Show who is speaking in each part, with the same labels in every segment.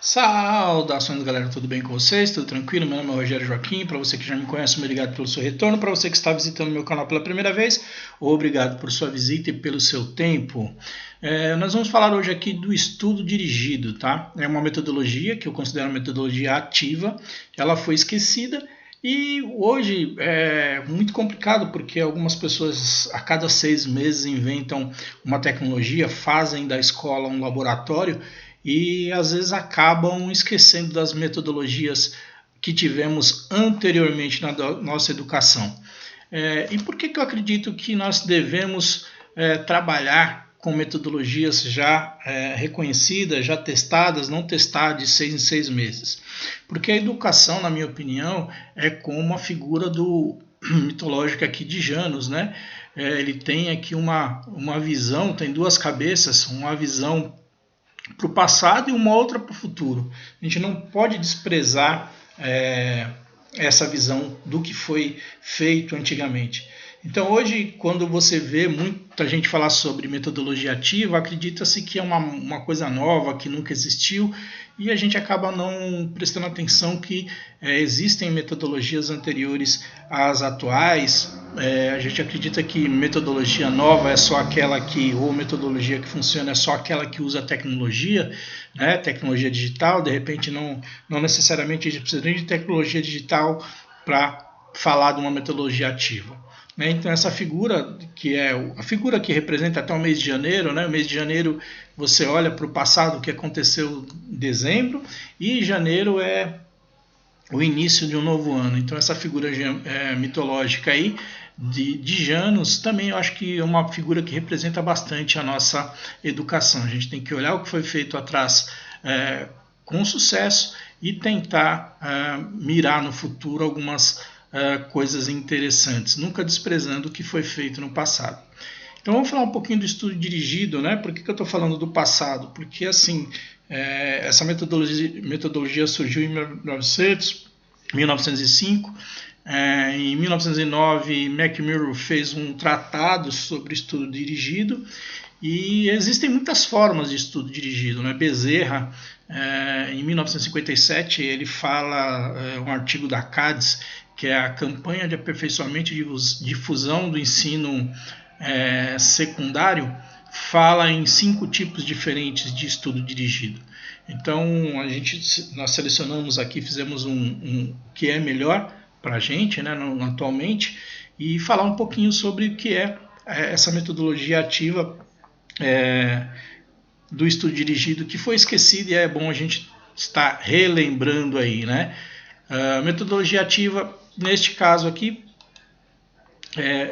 Speaker 1: Saudações, galera, tudo bem com vocês? Tudo tranquilo? Meu nome é Rogério Joaquim. Para você que já me conhece, obrigado pelo seu retorno. Para você que está visitando meu canal pela primeira vez, obrigado por sua visita e pelo seu tempo. Nós vamos falar hoje aqui do estudo dirigido, tá? É uma metodologia que eu considero uma metodologia ativa. Ela foi esquecida e hoje é muito complicado porque algumas pessoas a cada 6 meses inventam uma tecnologia, fazem da escola um laboratório e às vezes acabam esquecendo das metodologias que tivemos anteriormente na nossa educação. E por que eu acredito que nós devemos trabalhar com metodologias já reconhecidas, já testadas, não testar de 6 em 6 meses? Porque a educação, na minha opinião, é como a figura mitológica aqui de Janus, né? Ele tem aqui uma visão, tem duas cabeças, uma visão para o passado e uma outra para o futuro. A gente não pode desprezar essa visão do que foi feito antigamente. Então hoje, quando você vê muita gente falar sobre metodologia ativa, acredita-se que é uma coisa nova, que nunca existiu, e a gente acaba não prestando atenção que existem metodologias anteriores às atuais. A gente acredita que metodologia nova é só aquela ou metodologia que funciona é só aquela que usa tecnologia, né? Tecnologia digital. De repente não necessariamente a gente precisa de tecnologia digital para falar de uma metodologia ativa. Então essa figura, que é a figura que representa até o mês de janeiro, né? O mês de janeiro você olha para o passado, o que aconteceu em dezembro, e janeiro é o início de um novo ano. Então essa figura mitológica aí de Janus também eu acho que é uma figura que representa bastante a nossa educação. A gente tem que olhar o que foi feito atrás com sucesso e tentar mirar no futuro algumas coisas interessantes, nunca desprezando o que foi feito no passado. Então vamos falar um pouquinho do estudo dirigido, né? Por que eu estou falando do passado? Porque assim, essa metodologia surgiu em 1905, em 1909 McMurrow fez um tratado sobre estudo dirigido e existem muitas formas de estudo dirigido, né? Bezerra, em 1957, ele fala um artigo da CADES, que é a Campanha de Aperfeiçoamento e Difusão do Ensino Secundário, fala em 5 tipos diferentes de estudo dirigido. Então, nós selecionamos aqui, fizemos um que é melhor para a gente, né, atualmente, e falar um pouquinho sobre o que é essa metodologia ativa do estudo dirigido, que foi esquecida e é bom a gente estar relembrando aí, né? Metodologia ativa, neste caso aqui,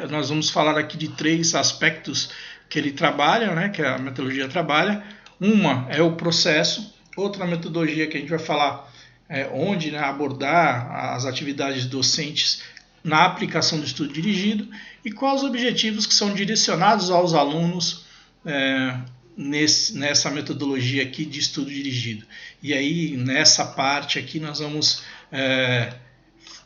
Speaker 1: nós vamos falar aqui de 3 aspectos que ele trabalha, né, que a metodologia trabalha. Uma é o processo, outra metodologia que a gente vai falar onde, né, abordar as atividades docentes na aplicação do estudo dirigido e quais os objetivos que são direcionados aos alunos nessa metodologia aqui de estudo dirigido. E aí, nessa parte aqui, nós vamos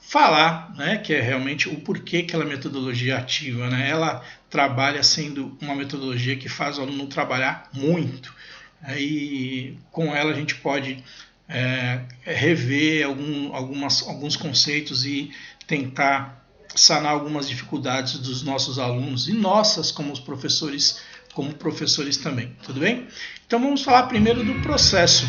Speaker 1: falar, né, que é realmente o porquê que ela é metodologia ativa, né? Ela trabalha sendo uma metodologia que faz o aluno trabalhar muito. Aí, com ela a gente pode rever alguns conceitos e tentar sanar algumas dificuldades dos nossos alunos e nossas como professores também, tudo bem? Então vamos falar primeiro do processo,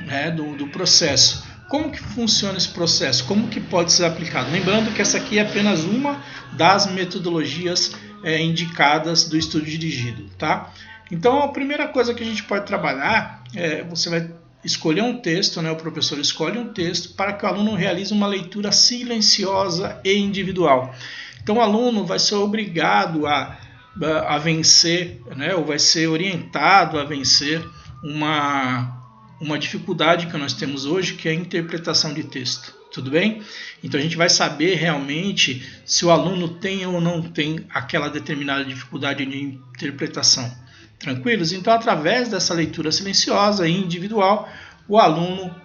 Speaker 1: né, do processo. Como que funciona esse processo? Como que pode ser aplicado? Lembrando que essa aqui é apenas uma das metodologias indicadas do estudo dirigido, tá? Então a primeira coisa que a gente pode trabalhar você vai escolher um texto, né? O professor escolhe um texto para que o aluno realize uma leitura silenciosa e individual. Então o aluno vai ser obrigado a vencer, né? Ou vai ser orientado a vencer uma dificuldade que nós temos hoje, que é a interpretação de texto. Tudo bem? Então a gente vai saber realmente se o aluno tem ou não tem aquela determinada dificuldade de interpretação. Tranquilos? Então, através dessa leitura silenciosa e individual, o aluno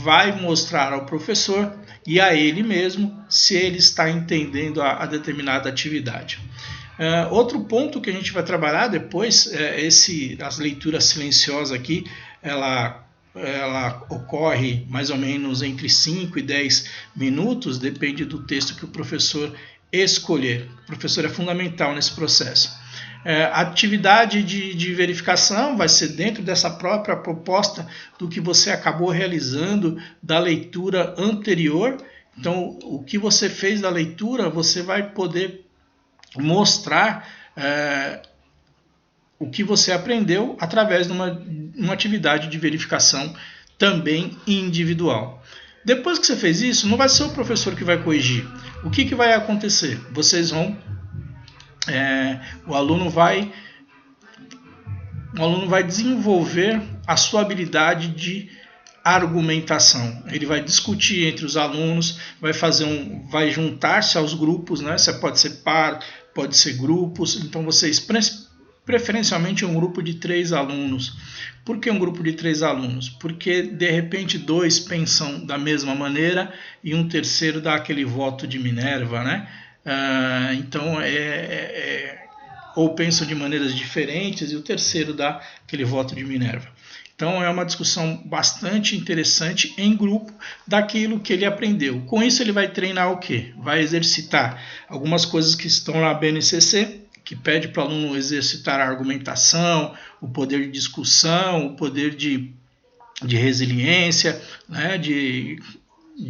Speaker 1: vai mostrar ao professor e a ele mesmo se ele está entendendo a determinada atividade. Outro ponto que a gente vai trabalhar depois, as leituras silenciosas aqui, ela ela ocorre mais ou menos entre 5 e 10 minutos, depende do texto que o professor escolher. O professor é fundamental nesse processo. A atividade de verificação vai ser dentro dessa própria proposta do que você acabou realizando da leitura anterior. Então, o que você fez da leitura, você vai poder mostrar o que você aprendeu através de uma atividade de verificação também individual. Depois que você fez isso, não vai ser o professor que vai corrigir. O que vai acontecer? Vocês vão... o aluno vai desenvolver a sua habilidade de argumentação. Ele vai discutir entre os alunos, vai juntar-se aos grupos, né? Você pode ser par, pode ser grupos. Então vocês preferencialmente um grupo de 3 alunos. Por que um grupo de 3 alunos? Porque de repente 2 pensam da mesma maneira e um terceiro dá aquele voto de Minerva, né? Então ou pensam de maneiras diferentes e o terceiro dá aquele voto de Minerva. Então é uma discussão bastante interessante em grupo daquilo que ele aprendeu. Com isso ele vai treinar o quê? Vai exercitar algumas coisas que estão na BNCC, que pede para o aluno exercitar a argumentação, o poder de discussão, o poder de resiliência, né, de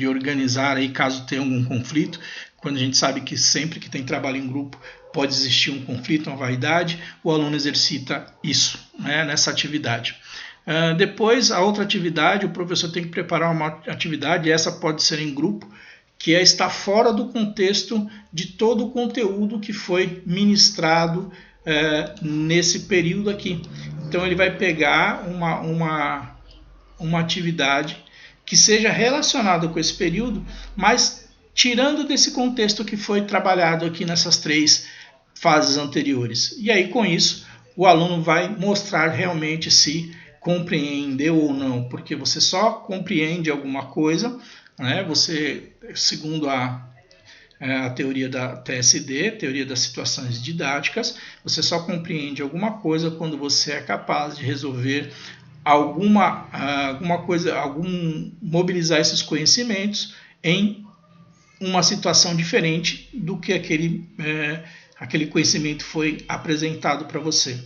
Speaker 1: organizar aí caso tenha algum conflito, quando a gente sabe que sempre que tem trabalho em grupo pode existir um conflito, uma vaidade, o aluno exercita isso, né, nessa atividade. Depois, a outra atividade, o professor tem que preparar uma atividade, essa pode ser em grupo, que é estar fora do contexto de todo o conteúdo que foi ministrado nesse período aqui. Então ele vai pegar uma atividade que seja relacionada com esse período, mas tirando desse contexto que foi trabalhado aqui nessas 3 fases anteriores. E aí com isso o aluno vai mostrar realmente se compreendeu ou não, porque você só compreende alguma coisa, né? Você, segundo a teoria da TSD, teoria das situações didáticas, você só compreende alguma coisa quando você é capaz de resolver alguma coisa, mobilizar esses conhecimentos em uma situação diferente do que aquele conhecimento foi apresentado para você.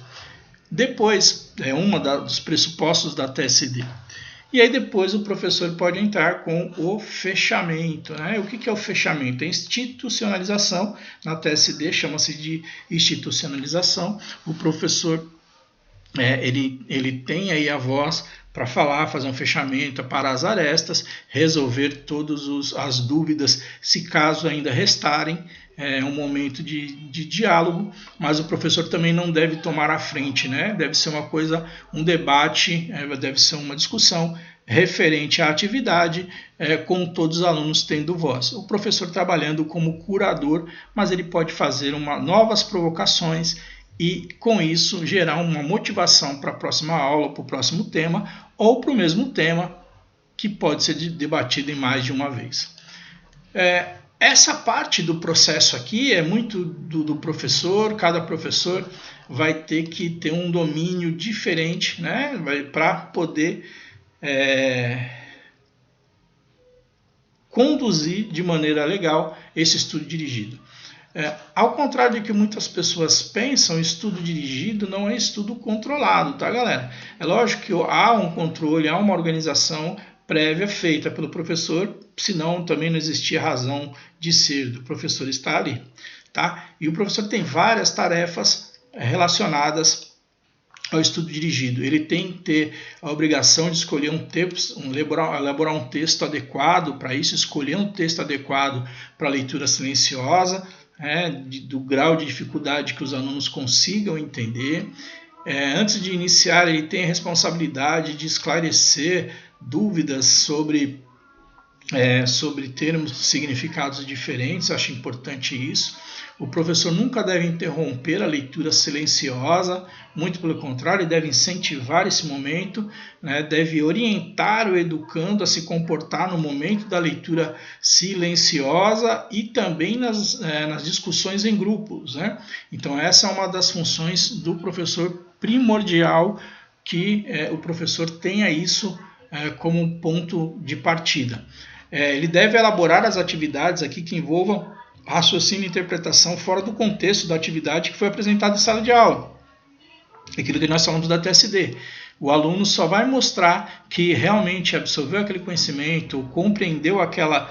Speaker 1: Depois, é uma dos pressupostos da TSD. E aí depois o professor pode entrar com o fechamento, né? O que é o fechamento? É institucionalização. Na TSD chama-se de institucionalização. O professor ele tem aí a voz para falar, fazer um fechamento, aparar as arestas, resolver todas as dúvidas, se caso ainda restarem. É um momento de diálogo, mas o professor também não deve tomar a frente, né? Deve ser uma coisa, um debate, deve ser uma discussão referente à atividade, com todos os alunos tendo voz. O professor trabalhando como curador, mas ele pode fazer novas provocações e, com isso, gerar uma motivação para a próxima aula, para o próximo tema, ou para o mesmo tema, que pode ser debatido em mais de uma vez. Essa parte do processo aqui é muito do professor, cada professor vai ter que ter um domínio diferente, né, para poder conduzir de maneira legal esse estudo dirigido. Ao contrário do que muitas pessoas pensam, estudo dirigido não é estudo controlado, tá, galera? É lógico que há um controle, há uma organização prévia feita pelo professor, senão também não existia razão de ser do professor estar ali, tá? E o professor tem várias tarefas relacionadas ao estudo dirigido. Ele tem que ter a obrigação de escolher elaborar um texto adequado para isso, escolher um texto adequado para a leitura silenciosa, do grau de dificuldade que os alunos consigam entender. Antes de iniciar, ele tem a responsabilidade de esclarecer dúvidas sobre termos, significados diferentes. Acho importante isso. O professor nunca deve interromper a leitura silenciosa, muito pelo contrário, deve incentivar esse momento, né? Deve orientar o educando a se comportar no momento da leitura silenciosa e também nas discussões em grupos, né? Então essa é uma das funções do professor primordial, que o professor tenha isso como ponto de partida. Ele deve elaborar as atividades aqui que envolvam raciocínio e interpretação fora do contexto da atividade que foi apresentada em sala de aula. Aquilo que nós falamos da TSD. O aluno só vai mostrar que realmente absorveu aquele conhecimento, compreendeu aquela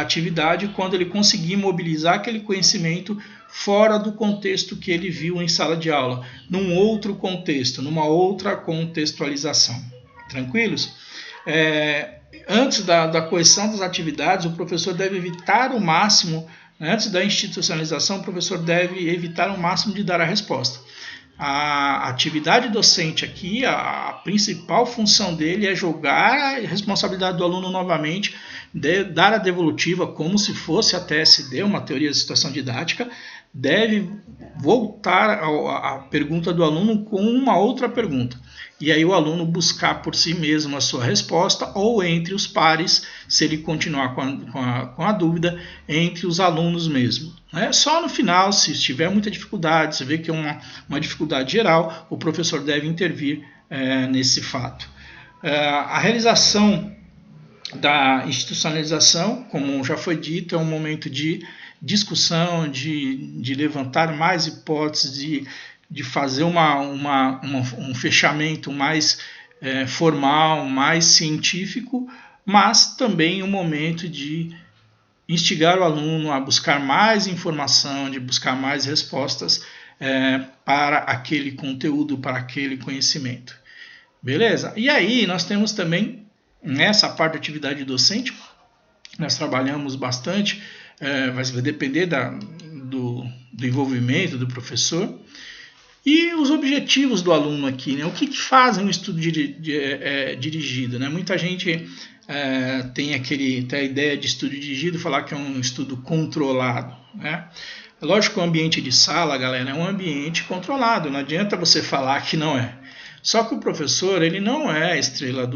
Speaker 1: atividade quando ele conseguir mobilizar aquele conhecimento fora do contexto que ele viu em sala de aula, num outro contexto, numa outra contextualização. Tranquilos? Antes da correção das atividades, o professor deve evitar o máximo, antes da institucionalização, o professor deve evitar o máximo de dar a resposta. A atividade docente aqui, a principal função dele é jogar a responsabilidade do aluno novamente, dar a devolutiva como se fosse a TSD, uma teoria de situação didática, deve voltar a pergunta do aluno com uma outra pergunta. E aí o aluno buscar por si mesmo a sua resposta, ou entre os pares, se ele continuar com a dúvida, entre os alunos mesmo. Só no final, se tiver muita dificuldade, se vê que é uma dificuldade geral, o professor deve intervir nesse fato. A realização da institucionalização, como já foi dito, é um momento de discussão, de levantar mais hipóteses, de fazer um fechamento mais formal, mais científico, mas também um momento de instigar o aluno a buscar mais informação, de buscar mais respostas para aquele conteúdo, para aquele conhecimento. Beleza? E aí nós temos também, nessa parte da atividade docente, nós trabalhamos bastante, vai depender do envolvimento do professor, e os objetivos do aluno aqui, né? O que fazem um estudo dirigido? Né? Muita gente tem a ideia de estudo dirigido, falar que é um estudo controlado. Né? Lógico que o ambiente de sala, galera, é um ambiente controlado, não adianta você falar que não é. Só que o professor, ele não é a estrela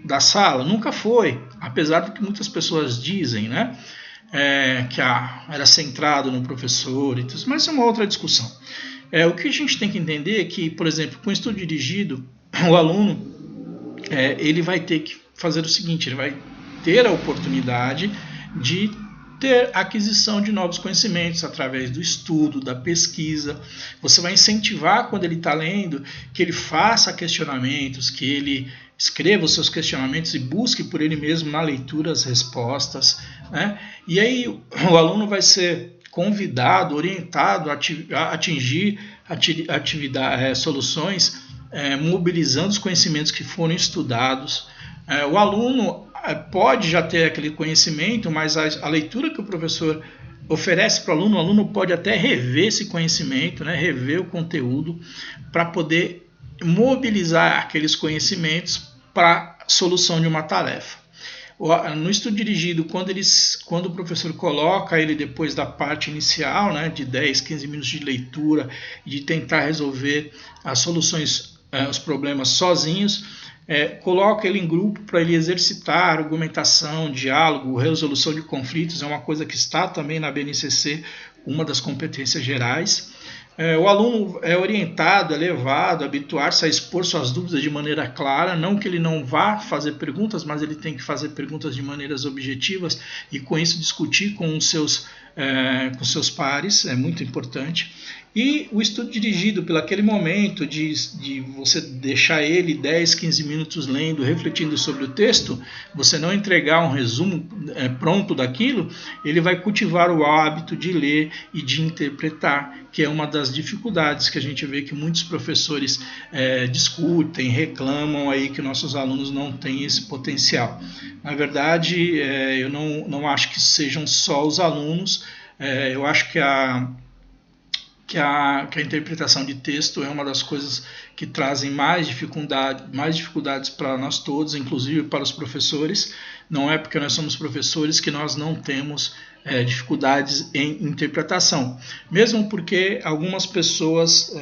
Speaker 1: da sala, nunca foi, apesar do que muitas pessoas dizem, né? Que era centrado no professor, mas isso é uma outra discussão. O que a gente tem que entender é que, por exemplo, com o estudo dirigido, o aluno ele vai ter que fazer o seguinte, ele vai ter a oportunidade de ter aquisição de novos conhecimentos através do estudo, da pesquisa. Você vai incentivar, quando ele está lendo, que ele faça questionamentos, que ele escreva os seus questionamentos e busque por ele mesmo na leitura as respostas. Né? E aí o aluno vai ser convidado, orientado a atingir soluções mobilizando os conhecimentos que foram estudados. O aluno pode já ter aquele conhecimento, mas a leitura que o professor oferece para o aluno pode até rever esse conhecimento, né, rever o conteúdo, para poder mobilizar aqueles conhecimentos para a solução de uma tarefa. No estudo dirigido, quando o professor coloca ele depois da parte inicial, né, de 10, 15 minutos de leitura, de tentar resolver as soluções, os problemas sozinhos, coloca ele em grupo para ele exercitar argumentação, diálogo, resolução de conflitos, é uma coisa que está também na BNCC, uma das competências gerais. O aluno é orientado, é levado a habituar-se a expor suas dúvidas de maneira clara, não que ele não vá fazer perguntas, mas ele tem que fazer perguntas de maneiras objetivas e com isso discutir com os seus pares, é muito importante. E o estudo dirigido pelo aquele momento de você deixar ele 10, 15 minutos lendo, refletindo sobre o texto, você não entregar um resumo pronto daquilo, ele vai cultivar o hábito de ler e de interpretar, que é uma das dificuldades que a gente vê que muitos professores discutem, reclamam aí que nossos alunos não têm esse potencial. Na verdade, eu não acho que sejam só os alunos, eu acho que a interpretação de texto é uma das coisas que trazem mais dificuldades para nós todos, inclusive para os professores. Não é porque nós somos professores que nós não temos dificuldades em interpretação. Mesmo porque algumas pessoas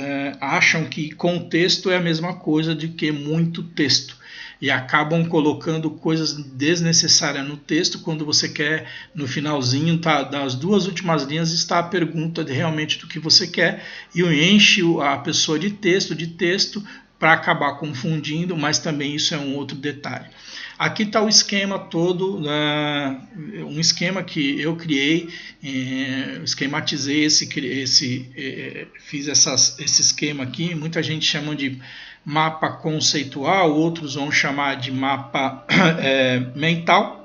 Speaker 1: acham que contexto é a mesma coisa de que muito texto. E acabam colocando coisas desnecessárias no texto, quando você quer, no finalzinho, das duas últimas linhas, está a pergunta realmente do que você quer, e enche a pessoa de texto, para acabar confundindo, mas também isso é um outro detalhe. Aqui está o esquema todo, um esquema que eu criei, esquematizei fiz esse esquema aqui. Muita gente chama de mapa conceitual, outros vão chamar de mapa mental.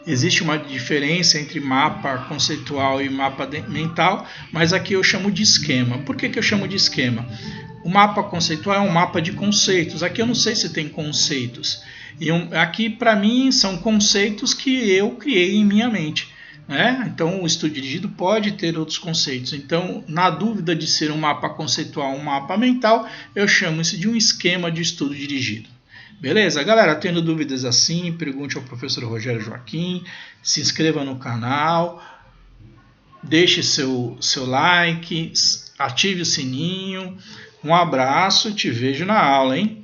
Speaker 1: Existe uma diferença entre mapa conceitual e mapa mental, mas aqui eu chamo de esquema. Por que eu chamo de esquema? O mapa conceitual é um mapa de conceitos. Aqui eu não sei se tem conceitos. Aqui, para mim, são conceitos que eu criei em minha mente. Então, o estudo dirigido pode ter outros conceitos. Então, na dúvida de ser um mapa conceitual ou um mapa mental, eu chamo isso de um esquema de estudo dirigido. Beleza? Galera, tendo dúvidas assim, pergunte ao professor Rogério Joaquim, se inscreva no canal, deixe seu like, ative o sininho. Um abraço, te vejo na aula, hein?